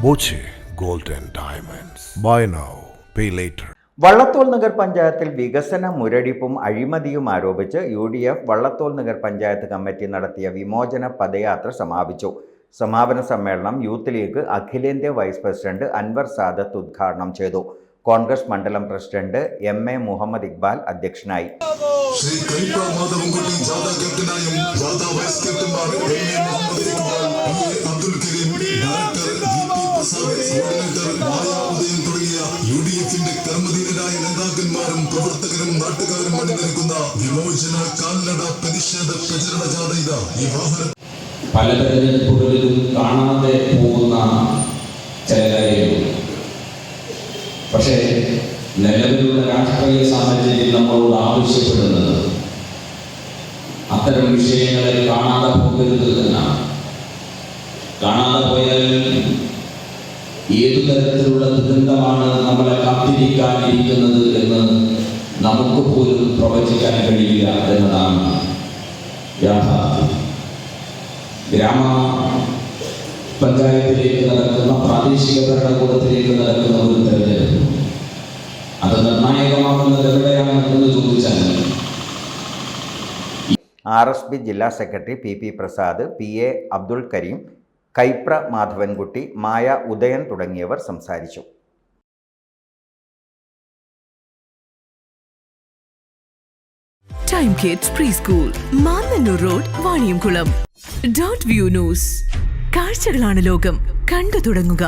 Boche gold and diamonds. Buy now, pay later. Vallathol Nagar പഞ്ചായത്തിൽ വികസന മുരടിപ്പും അഴിമതിയും ആരോപിച്ച് UDF വള്ളത്തോൾ നഗർ പഞ്ചായത്ത് കമ്മിറ്റി നടത്തിയ വിമോചന പദയാത്ര സമാപിച്ചു. സമാപന സമ്മേളനം യൂത്ത് ലീഗ് അഖിലേന്ത്യാ വൈസ് പ്രസിഡന്റ് അൻവർ സാദത്ത് ഉദ്ഘാടനം ചെയ്തു. കോൺഗ്രസ് മണ്ഡലം പ്രസിഡന്റ് MA മുഹമ്മദ് ഇക്ബാൽ അധ്യക്ഷനായി. UDFന്റെ കർമ്മധീരരായ നേതാക്കന്മാരും പ്രവർത്തകരും നാട്ടുകാരും അണിനിരക്കുന്ന വിമോചന കാൽനട പ്രതിഷേധ പ്രചരണ ജാഥ ഈ വാഹനം പല തെരഞ്ഞെടുപ്പുകളിലും കാണാതെ പോകുന്ന ചില കാര്യങ്ങൾ. പക്ഷേ നിലവിലുള്ള രാഷ്ട്രീയ സാഹചര്യം നമ്മളോട് ആവശ്യപ്പെടുന്നത് അത്തരം വിഷയങ്ങളെ കാണാതെ പോകരുത് എന്നാണ്. കാണാതെ പോയാൽ ഏതു തരത്തിലുള്ള ദുരന്തമാണ് നമ്മളെ കാത്തിരിക്കാനിരിക്കുന്നത് എന്ന് നമുക്ക് പോലും പ്രവചിക്കാൻ കഴിയില്ല എന്നതാണ് യാഥാർത്ഥ്യം. ഗ്രാമ പഞ്ചായത്തിലേക്ക് നടക്കുന്ന പ്രാദേശിക ഭരണകൂടത്തിലേക്ക് നടക്കുന്ന ഒരു തെരഞ്ഞെടുപ്പ് അത് നിർണായകമാകുന്നത് എവിടെയാണെന്ന് ചോദിച്ചാൽ RSB ജില്ലാ secretary PP Prasad, PA Abdul Karim, Kaipra Madhavankutty, Maya Udayan തുടങ്ങിയവർ സംസാരിച്ചു. Time kids pre school, Mannanur road, Vaniyamkulam. .view news. കാഴ്ചകളാണ് ലോകം, കണ്ടു തുടങ്ങുക.